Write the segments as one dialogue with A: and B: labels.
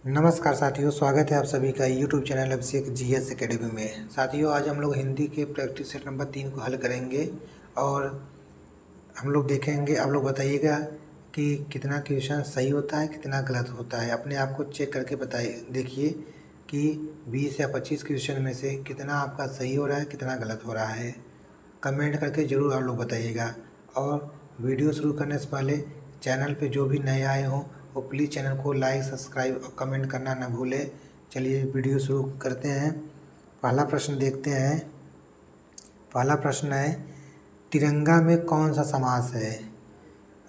A: नमस्कार साथियों, स्वागत है आप सभी का यूट्यूब चैनल अभिषेक जीएस एकेडमी में। साथियों, आज हम लोग हिंदी के प्रैक्टिस सेट नंबर 3 को हल करेंगे और हम लोग देखेंगे। आप लोग बताइएगा कि कितना क्वेश्चन सही होता है, कितना गलत होता है। अपने आप को चेक करके बताइए, देखिए कि 20 या 25 क्वेश्चन में से कितना आपका सही हो रहा है, कितना गलत हो रहा है। कमेंट करके ज़रूर आप लोग बताइएगा। और वीडियो शुरू करने से पहले चैनल पे जो भी नए आए हों वो प्लीज़ चैनल को लाइक, सब्सक्राइब और कमेंट करना ना भूलें। चलिए वीडियो शुरू करते हैं। पहला प्रश्न देखते हैं। पहला प्रश्न है, तिरंगा में कौन सा समास है?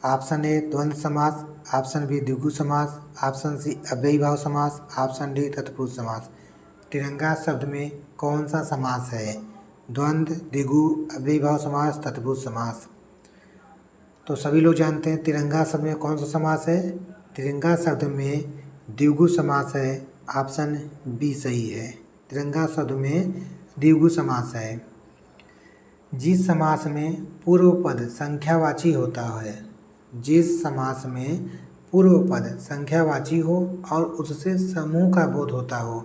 A: ऑप्शन ए द्वंद्व समास, ऑप्शन बी द्विगु समास, ऑप्शन सी अव्ययीभाव समास, ऑप्शन डी तत्पुरुष समास। तिरंगा शब्द में कौन सा समास है? द्वंद्व, द्विगु, अव्ययीभाव समास, तत्पुरुष समास। तो सभी लोग जानते हैं तिरंगा शब्द में कौन सा समास है। तिरंगा शब्द में द्विगु समास है। ऑप्शन बी सही है। तिरंगा शब्द में द्विगु समास है। जिस समास में पूर्व पद संख्यावाची होता है, जिस समास में पूर्व पद संख्यावाची हो और उससे समूह का बोध होता हो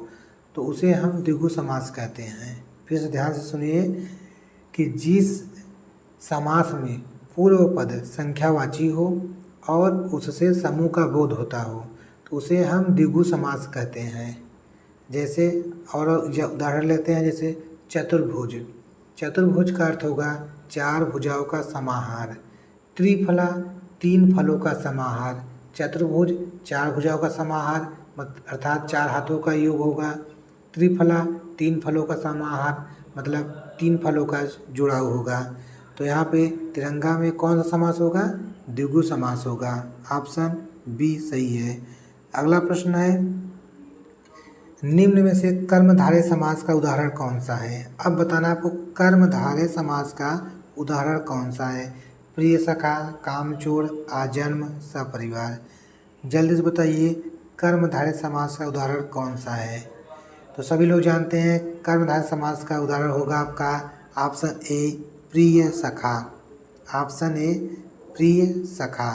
A: तो उसे हम द्विगु समास कहते हैं। फिर से ध्यान से सुनिए कि जिस समास में पूर्व पद संख्यावाची हो और उससे समूह का बोध होता हो तो उसे हम द्विगु समास कहते हैं। जैसे और उदाहरण लेते हैं, जैसे चतुर्भुज। चतुर्भुज का अर्थ होगा चार भुजाओं का समाहार। त्रिफला, तीन फलों का समाहार। चतुर्भुज चार भुजाओं का समाहार अर्थात चार हाथों का योग होगा। त्रिफला तीन फलों का समाहार मतलब तीन फलों का जुड़ाव होगा। तो यहाँ पे तिरंगा में कौन सा समास होगा? द्विगु समास होगा। ऑप्शन बी सही है। अगला प्रश्न है, निम्न में से कर्मधारय समास का उदाहरण कौन सा है? अब बताना आपको कर्मधारय समास का उदाहरण कौन सा है। प्रिय सखा, कामचोर, आजन्म, सपरिवार। जल्दी से बताइए कर्मधारय समास का उदाहरण कौन सा है। तो सभी लोग जानते हैं कर्मधारय समास का उदाहरण होगा आपका ऑप्शन ए प्रिय सखा। ऑप्शन ए प्रिय सखा।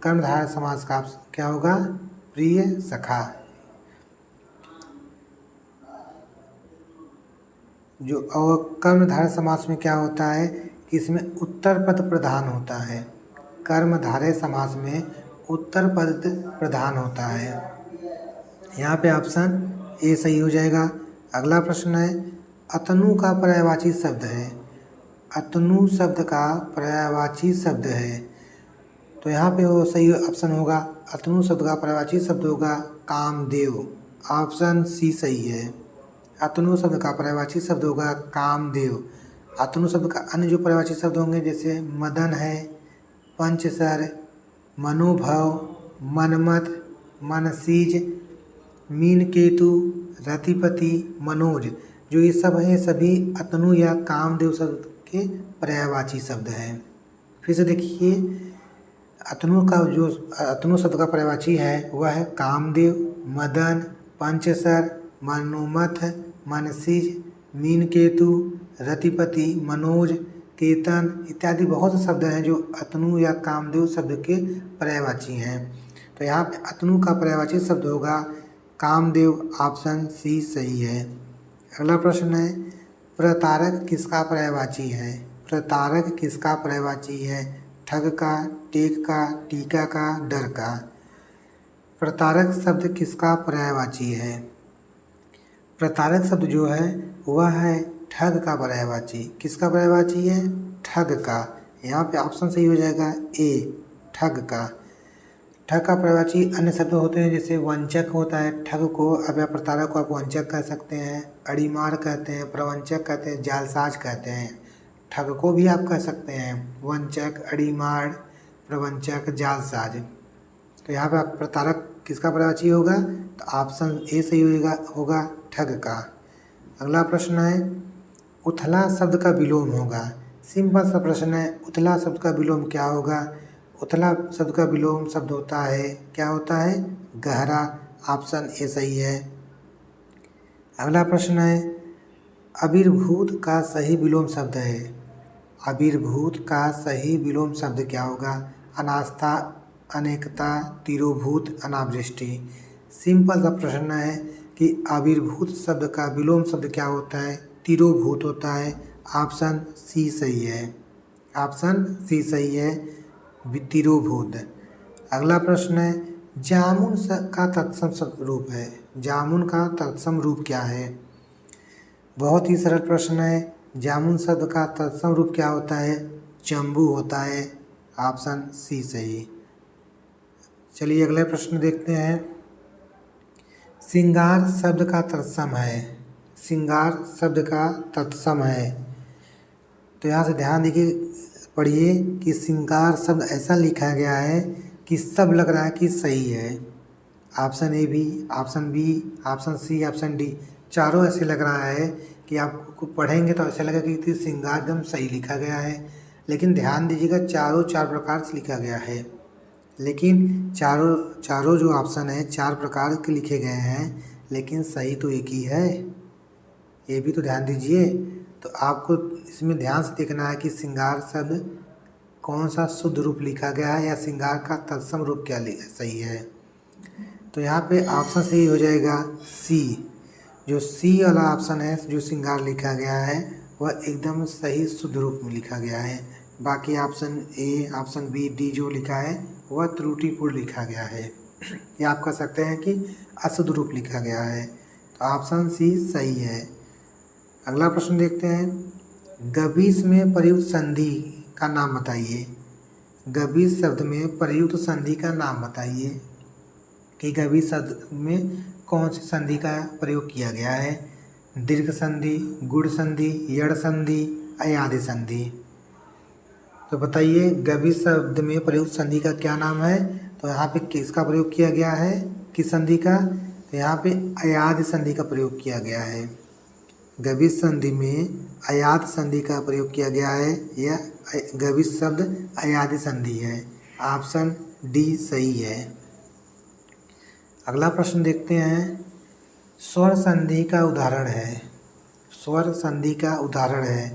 A: कर्मधारय समास का क्या होगा? प्रिय सखा। जो और कर्मधारय समास में क्या होता है कि इसमें उत्तर पद प्रधान होता है। कर्मधारय समास में उत्तर पद प्रधान होता है। यहाँ पे ऑप्शन ए सही हो जाएगा। अगला प्रश्न है, अतनु का पर्यायवाची शब्द है। अतनु शब्द का पर्यायवाची शब्द है तो यहाँ पे वो सही ऑप्शन होगा। अतनु शब्द का पर्यायवाची शब्द होगा कामदेव। ऑप्शन सी सही है। अतनु शब्द का पर्यायवाची शब्द होगा कामदेव। अतनु शब्द का अन्य जो पर्यायवाची शब्द होंगे जैसे मदन है, पंचसर, मनोभव, मनमत, मनसीज, मीनकेतु, रतिपति, मनोज। जो ये सब हैं सभी अतनु या कामदेव शब्द के पर्यायवाची शब्द हैं। फिर से देखिए, अतनु शब्द का पर्यायवाची है वह है कामदेव, मदन, पंचसर, मनोमथ, मनसीज, मीनकेतु, रतिपति, मनोज, केतन इत्यादि बहुत से शब्द हैं जो अतनु या कामदेव शब्द के पर्यायवाची हैं। तो यहाँ पे अतनु का पर्यायवाची शब्द होगा कामदेव। ऑप्शन सी सही है। अगला प्रश्न है, प्रतारक किसका पर्यायवाची है? प्रतारक किसका पर्यायवाची है? ठग का, टेक का, टीका का, डर का। प्रतारक शब्द किसका पर्यायवाची है? प्रतारक शब्द जो है वह है ठग का पर्यायवाची। किसका पर्यायवाची है? ठग का। यहाँ पे ऑप्शन सही हो जाएगा ए ठग का। ठग का पर्यायवाची अन्य शब्द होते हैं जैसे वंचक होता है ठग को, अब या प्रतारक को आप वंचक कह सकते हैं, अड़ीमार कहते हैं, प्रवंचक कहते हैं, जालसाज कहते हैं। ठग को भी आप कह सकते हैं वंचक, अड़ीमार, प्रवंचक, जालसाज। तो यहाँ पे प्रतारक किसका पर्यायवाची होगा? तो ऑप्शन ए सही होगा ठग का। अगला प्रश्न है, उथला शब्द का विलोम होगा। सिंपल सा प्रश्न है, उथला शब्द का विलोम क्या होगा? उथला शब्द का विलोम शब्द होता है, क्या होता है? गहरा। ऑप्शन ए सही है। अगला प्रश्न है, आविर्भूत का सही विलोम शब्द है। आविर्भूत का सही विलोम शब्द क्या होगा? अनास्था, अनेकता, तिरोभूत, अनावृष्टि। सिंपल सा प्रश्न है कि आविर्भूत शब्द का विलोम शब्द क्या होता है? तिरोभूत होता है। ऑप्शन सी सही है। ऑप्शन सी सही है, तिरोभूत। अगला प्रश्न है, जामुन का तत्सम रूप है। जामुन का तत्सम रूप क्या है? बहुत ही सरल प्रश्न है। जामुन शब्द का तत्सम रूप क्या होता है? जम्बू होता है। ऑप्शन सी सही। चलिए अगले प्रश्न देखते हैं। श्रृंगार शब्द का तत्सम है। श्रृंगार शब्द का तत्सम है। तो यहाँ से ध्यान दीजिए, पढ़िए कि श्रृंगार शब्द ऐसा लिखा गया है कि सब लग रहा है कि सही है। ऑप्शन ए भी, option B, option C, option D, चारों ऐसे लग रहा है कि आपको पढ़ेंगे तो ऐसा लगेगा कि श्रृंगार एकदम सही लिखा गया है। लेकिन ध्यान दीजिएगा, चारों चार प्रकार से लिखा गया है। लेकिन चारों जो ऑप्शन है 4 प्रकार के लिखे गए हैं, लेकिन सही तो एक ही है। ये भी तो ध्यान दीजिए। तो आपको इसमें ध्यान से देखना है कि श्रृंगार शब्द कौन सा शुद्ध रूप लिखा गया है या श्रृंगार का तत्सम रूप क्या सही है। तो यहाँ पे ऑप्शन सही हो जाएगा सी। जो सी वाला ऑप्शन है, जो श्रृंगार लिखा गया है, वह एकदम सही शुद्ध रूप में लिखा गया है। बाकी option A, option B, D जो लिखा है वह त्रुटिपूर्ण लिखा गया है, या आप कह सकते हैं कि अशुद्ध रूप लिखा गया है। तो ऑप्शन सी सही है। अगला प्रश्न देखते हैं। गबीस में प्रयुक्त संधि का नाम बताइए। गबीस शब्द में प्रयुक्त संधि का नाम बताइए कि गबीस शब्द में कौन सी संधि का प्रयोग किया गया है? दीर्घ संधि, गुण संधि, यड़ संधि, अयादि संधि। तो बताइए गबीस शब्द में प्रयुक्त संधि का क्या नाम है? तो यहाँ पे किसका प्रयोग किया गया है, किस संधि का? तो यहाँ पे अयादि संधि का प्रयोग किया गया है। गबीस संधि में अयाद संधि का प्रयोग किया गया है। यह गबीस शब्द अयादि संधि है। ऑप्शन डी सही है। अगला प्रश्न देखते हैं। स्वर संधि का उदाहरण है। स्वर संधि का उदाहरण है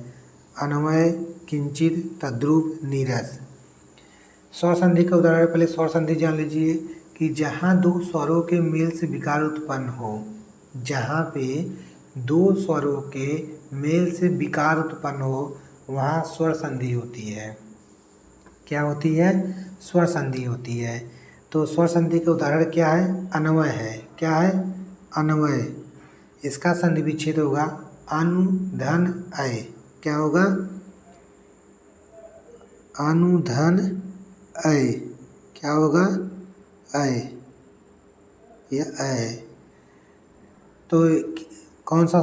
A: अन्वय, किंचित, तद्रूप, नीरस। स्वर संधि का उदाहरण, पहले स्वर संधि जान लीजिए कि जहाँ दो स्वरों के मेल से विकार उत्पन्न हो। जहाँ पे दो स्वरों के मेल से विकार उत्पन्न हो, वहाँ स्वर संधि होती है। क्या होती है? स्वर संधि होती है। तो स्वर संधि का उदाहरण क्या है? अन्वय है। क्या है? अन्वय। इसका संधि विच्छेद होगा अनु, धन, अय। क्या होगा? अनु, धन, अय। क्या होगा? अय, या अय। तो कौन सा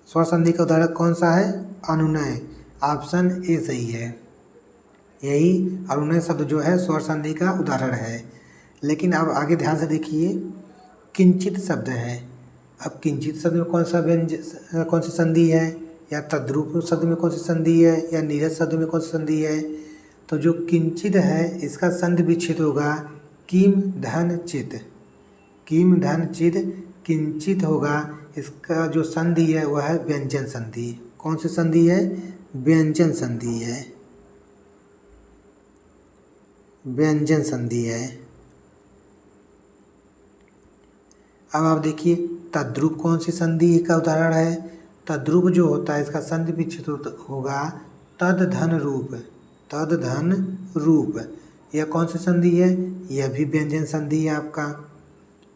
A: स्वर संधि का उदाहरण कौन सा है? अनुनय। ऑप्शन ए सही है। यही अनुनय शब्द जो है स्वर संधि का उदाहरण है। लेकिन अब आगे ध्यान से देखिए, किंचित शब्द है। अब किंचित शब्द में कौन सी संधि है, या तद्रूप शब्द में कौन सी संधि है, या नीरस शब्द में कौन सी संधि है? तो जो किंचित है इसका संधि विच्छेद होगा किम, धन, चित। किम, धन, चित। किंचित होगा, इसका जो संधि है वह है व्यंजन संधि। कौन सी संधि है? व्यंजन संधि है। व्यंजन संधि है। अब आप देखिए तद्रूप कौन सी संधि का उदाहरण है? तद्रूप जो होता है इसका संधि विच्छेद होगा तद, धन, रूप। तद, धन, रूप। यह कौन सी संधि है? यह भी व्यंजन संधि है आपका।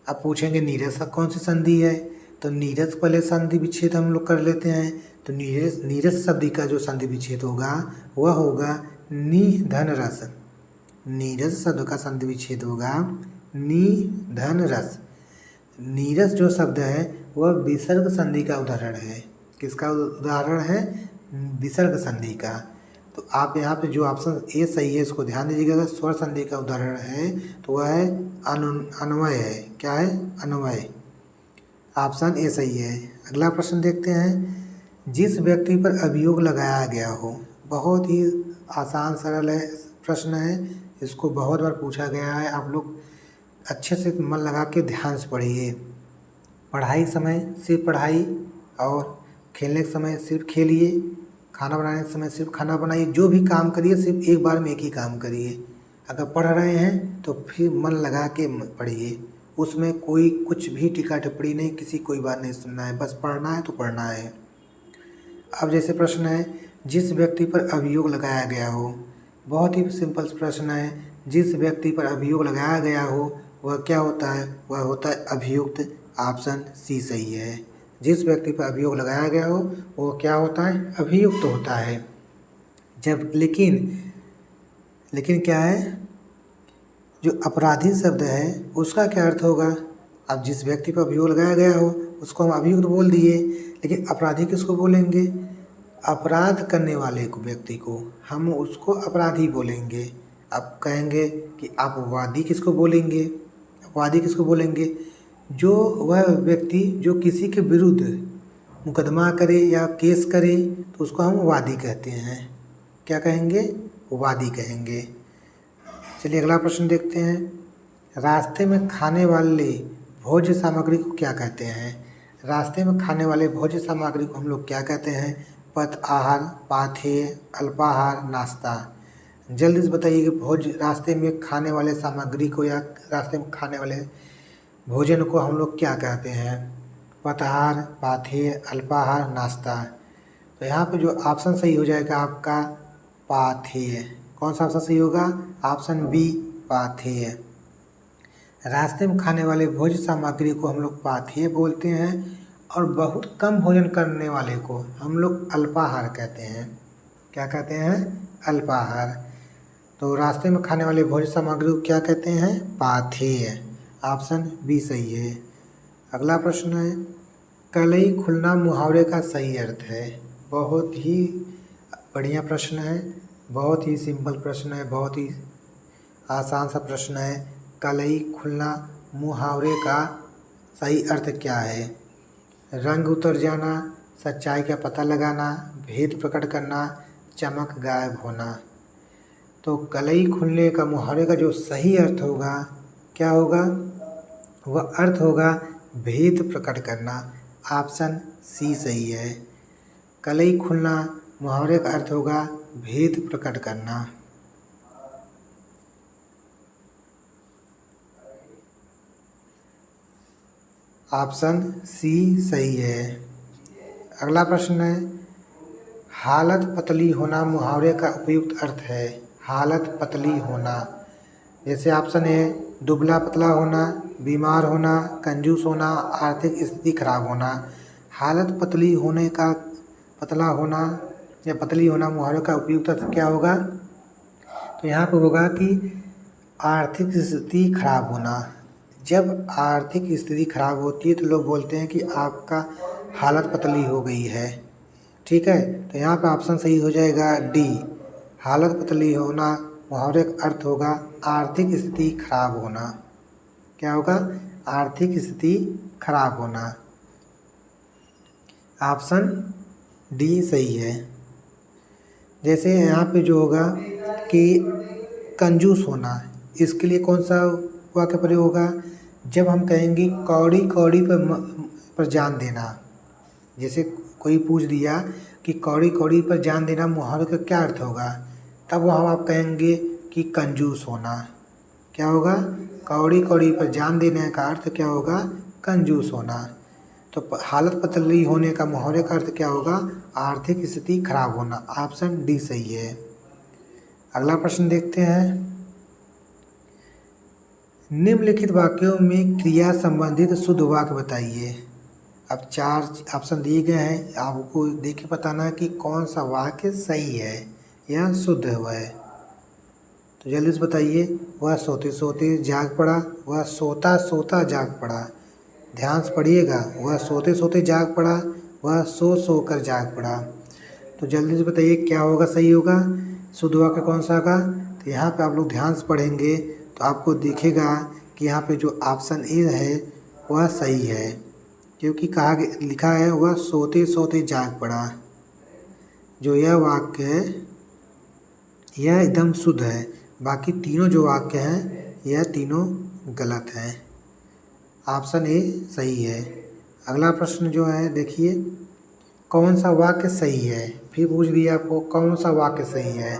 A: आप पूछेंगे नीरस कौन सी संधि है? तो नीरस पहले संधि विच्छेद हम लोग कर लेते हैं। तो नीरस शब्द का जो संधि विच्छेद होगा वह होगा नि, धन, रस। नीरस शब्द का संधि विच्छेद होगा नि, धन, रस। नीरस जो शब्द है वह विसर्ग संधि का उदाहरण है। किसका उदाहरण है? विसर्ग संधि का। तो आप यहाँ पे जो ऑप्शन ए सही है इसको ध्यान दीजिएगा। अगर स्वर संधि का उदाहरण है तो वह है अन्वय है। क्या है? अन्वय। ऑप्शन ए सही है। अगला प्रश्न देखते हैं। जिस व्यक्ति पर अभियोग लगाया गया हो। बहुत ही आसान सरल है प्रश्न है। इसको बहुत बार पूछा गया है। आप लोग अच्छे से मन लगा के ध्यान से पढ़िए। पढ़ाई समय सिर्फ पढ़ाई, और खेलने के समय सिर्फ खेलिए, खाना बनाने के समय सिर्फ खाना बनाइए। जो भी काम करिए सिर्फ एक बार में एक ही काम करिए। अगर पढ़ रहे हैं तो फिर मन लगा के पढ़िए। उसमें कोई कुछ भी टीका टिप्पणी नहीं, किसी कोई बात नहीं सुनना है, बस पढ़ना है तो पढ़ना है। अब जैसे प्रश्न है, जिस व्यक्ति पर अभियोग लगाया गया हो। बहुत ही सिंपल प्रश्न है, जिस व्यक्ति पर अभियोग लगाया गया हो वह क्या होता है? वह होता है अभियुक्त। ऑप्शन सी सही है। जिस व्यक्ति पर अभियोग लगाया गया हो वो क्या होता है? अभियुक्त होता है। जब लेकिन क्या है, जो अपराधी शब्द है उसका क्या अर्थ होगा? अब जिस व्यक्ति पर अभियोग लगाया गया हो उसको हम अभियुक्त बोल दिए, लेकिन अपराधी किसको बोलेंगे? अपराध करने वाले को, व्यक्ति को हम उसको अपराधी बोलेंगे। अब कहेंगे कि अपवादी किसको बोलेंगे? अपवादी किसको बोलेंगे? जो वह व्यक्ति जो किसी के विरुद्ध मुकदमा करे या केस करे तो उसको हम वादी कहते हैं। क्या कहेंगे? वादी कहेंगे। चलिए अगला प्रश्न देखते हैं। रास्ते में खाने वाले भोज्य सामग्री को क्या कहते हैं? रास्ते में खाने वाले भोज्य सामग्री को हम लोग क्या कहते हैं? पथ आहार, पाथेय, अल्पाहार, नाश्ता। जल्दी से बताइए कि भोज्य रास्ते में खाने वाले सामग्री को या रास्ते में खाने वाले भोजन को हम लोग क्या कहते हैं? पथाहार, पाथेय, अल्पाहार, नाश्ता। तो यहाँ पे जो ऑप्शन सही हो जाएगा आपका पाथेय। कौन सा ऑप्शन सही होगा? ऑप्शन बी पाथेय। रास्ते में खाने वाले भोज्य सामग्री को हम लोग पाथेय बोलते हैं और बहुत कम भोजन करने वाले को हम लोग अल्पाहार कहते हैं। क्या कहते हैं? अल्पाहार। तो रास्ते में खाने वाले भोज्य सामग्री को क्या कहते हैं? पाथेय। ऑप्शन बी सही है। अगला प्रश्न है, कलई खुलना मुहावरे का सही अर्थ है। बहुत ही बढ़िया प्रश्न है, बहुत ही सिंपल प्रश्न है, बहुत ही आसान सा प्रश्न है। कलई खुलना मुहावरे का सही अर्थ क्या है? रंग उतर जाना, सच्चाई का पता लगाना, भेद प्रकट करना, चमक गायब होना। तो कलई खुलने का मुहावरे का जो सही अर्थ होगा क्या होगा? वह अर्थ होगा भेद प्रकट करना। ऑप्शन सी सही है। कलई खुलना मुहावरे का अर्थ होगा भेद प्रकट करना। ऑप्शन सी सही है। अगला प्रश्न है, हालत पतली होना मुहावरे का उपयुक्त अर्थ है। हालत पतली होना, जैसे ऑप्शन है दुबला पतला होना, बीमार होना, कंजूस होना, आर्थिक स्थिति खराब होना। हालत पतली होने का, पतला होना या पतली होना मुहावरे का उपयुक्त अर्थ क्या होगा? तो यहाँ पर होगा कि आर्थिक स्थिति खराब होना। जब आर्थिक स्थिति खराब होती है तो लोग बोलते हैं कि आपका हालत पतली हो गई है। ठीक है, तो यहाँ पे ऑप्शन सही हो जाएगा डी। हालत पतली होना मुहावरे का अर्थ होगा आर्थिक स्थिति खराब होना। क्या होगा? आर्थिक स्थिति खराब होना। ऑप्शन डी सही है। जैसे यहाँ पे जो होगा कि कंजूस होना, इसके लिए कौन सा वाक्य प्रयोग होगा? जब हम कहेंगे कौड़ी कौड़ी पर जान देना। जैसे कोई पूछ दिया कि कौड़ी कौड़ी पर जान देना मुहावरे का क्या अर्थ होगा, तब वहाँ आप कहेंगे कि कंजूस होना। क्या होगा? कौड़ी कौड़ी पर जान देने का अर्थ क्या होगा? कंजूस होना। तो हालत पतली होने का मुहावरे का अर्थ क्या होगा? आर्थिक स्थिति खराब होना। ऑप्शन डी सही है। अगला प्रश्न देखते हैं, निम्नलिखित वाक्यों में क्रिया संबंधित शुद्ध वाक्य बताइए। अब 4 ऑप्शन दिए गए हैं, आपको देख के बताना है कि कौन सा वाक्य सही है या शुद्ध है। तो जल्दी से बताइए। वह सोते सोते जाग पड़ा, वह सोता सोता जाग पड़ा। ध्यान से पढ़िएगा, वह सोते सोते जाग पड़ा, वह सो सो कर जाग पड़ा। तो जल्दी से बताइए क्या होगा, सही होगा? शुद्ध वाक्य कौन सा होगा? तो यहाँ पे आप लोग ध्यान से पढ़ेंगे तो आपको दिखेगा कि यहाँ पे जो ऑप्शन ए है वह सही है, क्योंकि लिखा है वह सोते सोते जाग पड़ा। जो यह वाक्य है यह एकदम शुद्ध है, बाकी तीनों जो वाक्य हैं यह तीनों गलत हैं। ऑप्शन ए सही है। अगला प्रश्न जो है देखिए, कौन सा वाक्य सही है? फिर पूछ दिया आपको कौन सा वाक्य सही है।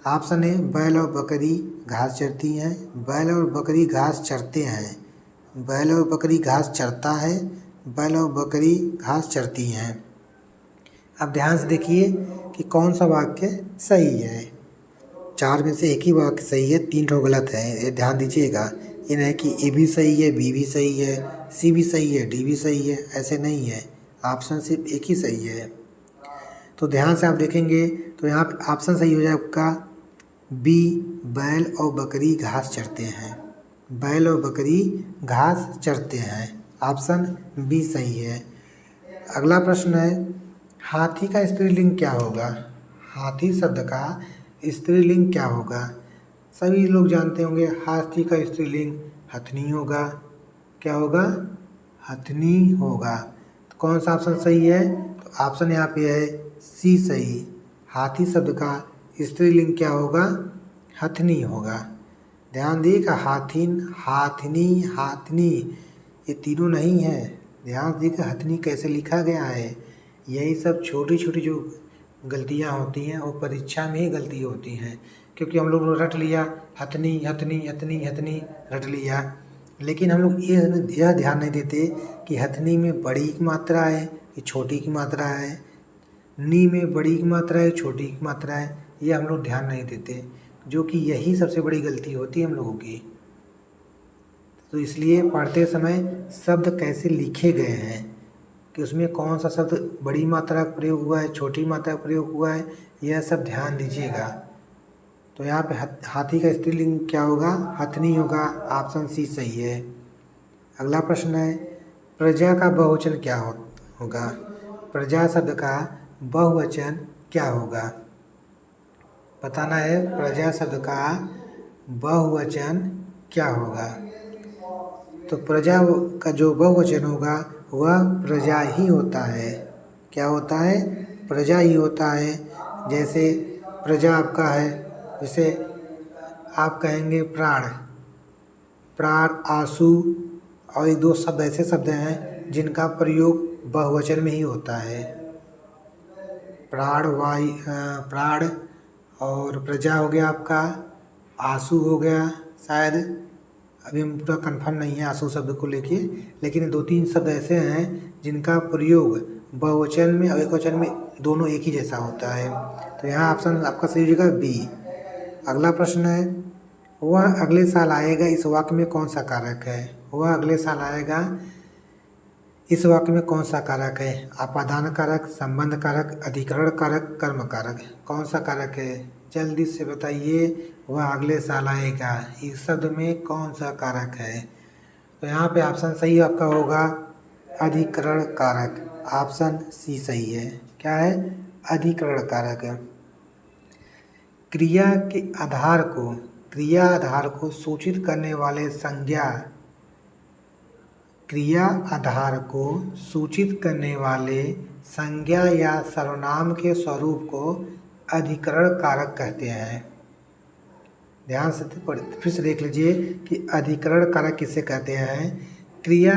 A: ऑप्शन ए बैल और बकरी घास चरती हैं, बैल और बकरी घास चरते हैं, बैल और बकरी घास चरता है, बैल और बकरी घास चरती हैं। अब ध्यान से देखिए कि कौन सा वाक्य सही है। 4 में से एक ही वाक्य सही है, 3 ठो गलत है। ये ध्यान दीजिएगा, ये नहीं कि ए भी सही है, बी भी सही है, सी भी सही है, डी भी सही है, ऐसे नहीं है। ऑप्शन सिर्फ एक ही सही है। तो ध्यान से आप देखेंगे तो यहाँ पे ऑप्शन सही हो जाए आपका बी, बैल और बकरी घास चरते हैं। बैल और बकरी घास चरते हैं, ऑप्शन बी सही है। अगला प्रश्न है, हाथी का स्त्रीलिंग क्या होगा? हाथी शब्द का स्त्रीलिंग क्या होगा? सभी लोग जानते होंगे हाथी का स्त्रीलिंग हथनी होगा। क्या होगा? हथनी होगा। तो कौन सा ऑप्शन सही है? तो ऑप्शन यहाँ पे है सी सही। हाथी शब्द का स्त्रीलिंग क्या होगा? हथनी होगा। ध्यान दिएगा, हाथिन, हाथनी, हाथनी, ये तीनों नहीं है। ध्यान दीजिएगा हथनी कैसे लिखा गया है। यही सब छोटी छोटी जो गलतियाँ होती हैं वो परीक्षा में ही गलती होती हैं, क्योंकि हम लोग रट लिया हथनी हथनी हथनी हथनी रट लिया, लेकिन हम लोग यह ध्यान नहीं देते कि हथनी में बड़ी की मात्रा है कि छोटी की मात्रा है, नी में बड़ी की मात्रा है छोटी की मात्रा है, ये हम लोग ध्यान नहीं देते, जो कि यही सबसे बड़ी गलती होती है हम लोगों की। तो इसलिए पढ़ते समय शब्द कैसे लिखे गए हैं कि उसमें कौन सा शब्द बड़ी मात्रा का प्रयोग हुआ है, छोटी मात्रा का प्रयोग हुआ है, यह सब ध्यान दीजिएगा। तो यहाँ पे हाथी का स्त्रीलिंग क्या होगा? हथनी होगा, ऑप्शन सी सही है। अगला प्रश्न है, प्रजा का बहुवचन क्या होगा? प्रजा शब्द का बहुवचन क्या होगा? बताना है प्रजा शब्द का बहुवचन क्या होगा। तो प्रजा का जो बहुवचन होगा वह प्रजा ही होता है। क्या होता है? प्रजा ही होता है। जैसे प्रजा आपका है, जैसे आप कहेंगे प्राण, प्राण, आंसू, और ये 2 शब्द ऐसे शब्द हैं जिनका प्रयोग बहुवचन में ही होता है। प्राण, वायु, प्राण और प्रजा हो गया आपका, आंसू हो गया शायद, अभी हम पूरा कंफर्म नहीं है आंसू शब्द को लेके, लेकिन 2-3 शब्द ऐसे हैं जिनका प्रयोग बहुवचन में और एकवचन में दोनों एक ही जैसा होता है। तो यहाँ ऑप्शन आपका सही हो जाएगा बी। अगला प्रश्न है, वह अगले साल आएगा, इस वाक्य में कौन सा कारक है? वह अगले साल आएगा, इस वाक्य में कौन सा कारक है? अपादान कारक, संबंध कारक, अधिकरण कारक, कर्म कारक, कौन सा कारक है? जल्दी से बताइए, वह अगले साल आएगा, इस शब्द में कौन सा कारक है? तो यहाँ पे ऑप्शन सही आपका होगा अधिकरण कारक, ऑप्शन सी सही है। क्या है? अधिकरण कारक। क्रिया के आधार को, क्रिया आधार को सूचित करने वाले संज्ञा, क्रिया आधार को सूचित करने वाले संज्ञा या सर्वनाम के स्वरूप को अधिकरण कारक कहते हैं। ध्यान से फिर से देख लीजिए कि अधिकरण कारक किसे कहते हैं? क्रिया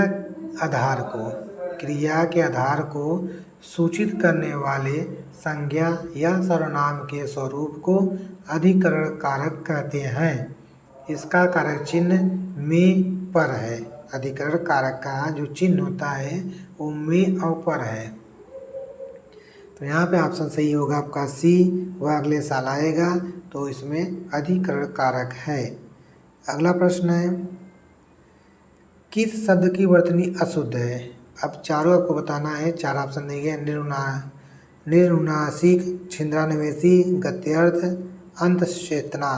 A: आधार को, क्रिया के आधार को सूचित करने वाले संज्ञा या सर्वनाम के स्वरूप को अधिकरण कारक कहते हैं। इसका कारक चिन्ह में पर है। अधिकरण कारक का जो चिन्ह होता है वो में और पर है। तो यहाँ पे ऑप्शन सही होगा आपका सी, वह अगले साल आएगा, तो इसमें अधिकरण कारक है। अगला प्रश्न है, किस शब्द की वर्तनी अशुद्ध है? अब चारों आपको बताना है, 4 ऑप्शन देंगे। निर्नुनासिक, छिंद्रान्वेषी, गद्यार्थ, अंतश्चेतना।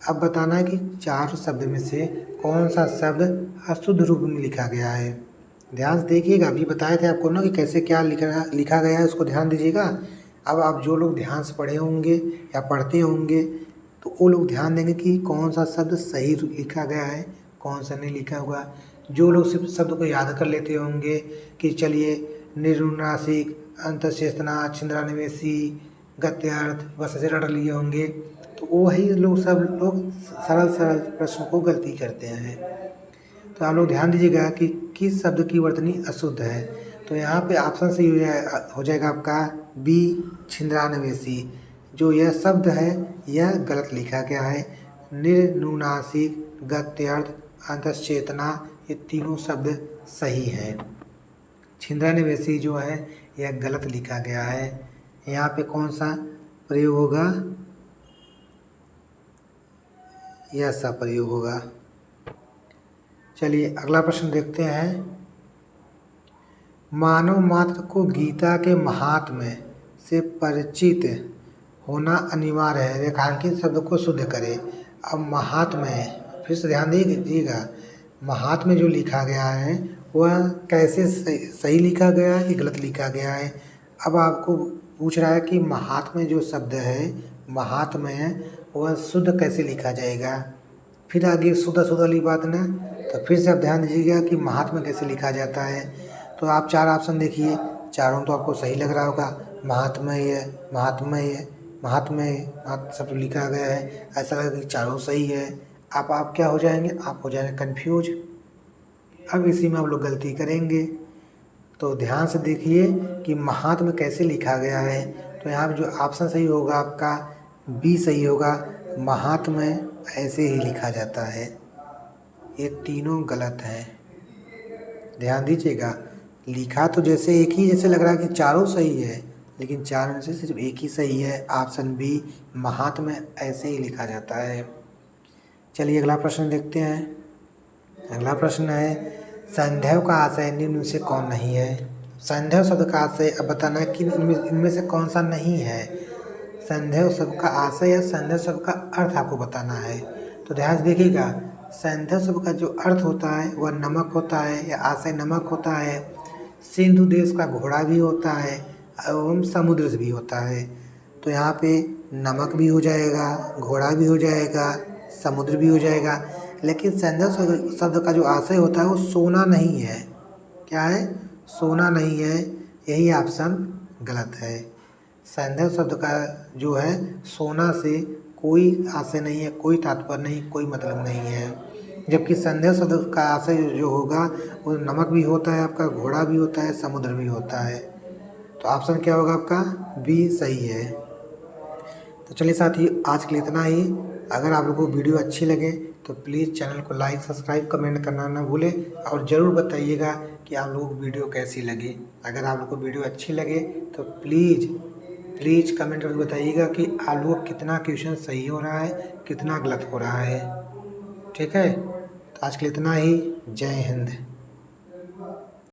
A: अब बताना है कि 4 शब्द में से कौन सा शब्द अशुद्ध रूप में लिखा गया है। ध्यान से देखिएगा, अभी बताए थे आपको ना कि कैसे क्या लिखा गया है, उसको ध्यान दीजिएगा। अब आप जो लोग ध्यान से पढ़े होंगे या पढ़ते होंगे तो वो लोग ध्यान देंगे कि कौन सा शब्द सही लिखा गया है, कौन सा नहीं लिखा हुआ। जो लोग सिर्फ शब्द को याद कर लेते होंगे कि चलिए निर्नुनासिक, अंतश्चेतना, छिंद्रान्वेषी, गद्यार्थ, बस ऐसे रट लिए होंगे, तो वही लोग सब लोग सरल सरल प्रश्न को गलती करते हैं। तो आप लोग ध्यान दीजिएगा कि किस शब्द की वर्तनी अशुद्ध है। तो यहाँ पे ऑप्शन सही हो जाएगा आपका बी, छिंद्रान्वेषी। जो यह शब्द है यह गलत लिखा गया है। निर्नुनासिक, गद्यार्थ, अंतश्चेतना, ये तीनों शब्द सही है। छिंद्रा निवेशी जो है यह गलत लिखा गया है। यहाँ पे कौन सा प्रयोग होगा? यह सब प्रयोग होगा। चलिए अगला प्रश्न देखते हैं। मानव मात्र को गीता के महात्म्य से परिचित होना अनिवार्य है। रेखांकित शब्द को शुद्ध करें। अब महात्म्य है, फिर से ध्यान दीजिएगा, महात्म्य जो लिखा गया है वह कैसे सही लिखा गया है कि गलत लिखा गया है। अब आपको पूछ रहा है कि महात्म्य जो शब्द है, महात्म्य है, वह शुद्ध कैसे लिखा जाएगा। फिर आगे शुद्ध वाली बात ना, तो फिर से आप ध्यान दीजिएगा कि महात्म्य कैसे लिखा जाता है। तो आप 4 ऑप्शन देखिए, चारों तो आपको सही लग रहा होगा। महात्म्य सब लिखा गया है, ऐसा लगा कि चारों सही है। आप क्या हो जाएंगे? आप हो जाएंगे कन्फ्यूज। अब इसी में आप लोग गलती करेंगे, तो ध्यान से देखिए कि महात्म्य कैसे लिखा गया है। तो यहाँ पे जो ऑप्शन सही होगा आपका बी सही होगा, महात्म्य ऐसे ही लिखा जाता है। ये तीनों गलत हैं, ध्यान दीजिएगा। लिखा तो जैसे एक ही जैसे लग रहा है कि चारों सही है, लेकिन चार में से सिर्फ एक ही सही है, ऑप्शन बी महात्म्य ऐसे ही लिखा जाता है। चलिए अगला प्रश्न देखते हैं। अगला प्रश्न है, संदैव का आशय निम्न में से कौन नहीं है। संदैव शब्द का आशय अब बताना है कि इनमें से कौन सा नहीं है। संदैव शब्द का आशय या संदैव शब्द का अर्थ आपको बताना है। तो ध्यान से देखिएगा, संदैव शब्द का जो अर्थ होता है वह नमक होता है या आशय नमक होता है। सिंधु देश का घोड़ा भी होता है एवं समुद्र भी होता है। तो यहाँ पे नमक भी हो जाएगा, घोड़ा भी हो जाएगा, समुद्र भी हो जाएगा। लेकिन संदैव शब्द का जो आशय होता है वो सोना नहीं है। क्या है? सोना नहीं है। यही ऑप्शन गलत है। संदैव शब्द का जो है सोना से कोई आशय नहीं है, कोई तात्पर्य नहीं, कोई मतलब नहीं है। जबकि संदैव शब्द का आशय जो होगा वो नमक भी होता है, आपका घोड़ा भी होता है, समुद्र भी होता है। तो ऑप्शन क्या होगा आपका? बी सही है। तो चलिए साथियों, आज के लिए इतना ही। अगर आप लोगों को वीडियो अच्छी लगे तो प्लीज़ चैनल को लाइक, सब्सक्राइब, कमेंट करना ना भूलें और ज़रूर बताइएगा कि आप लोगों को वीडियो कैसी लगी। अगर आप लोगों को वीडियो अच्छी लगे तो प्लीज़ कमेंट करके बताइएगा कि आप लोगों को कितना क्वेश्चन सही हो रहा है, कितना गलत हो रहा है। ठीक है, तो आज के लिए इतना ही। जय हिंद।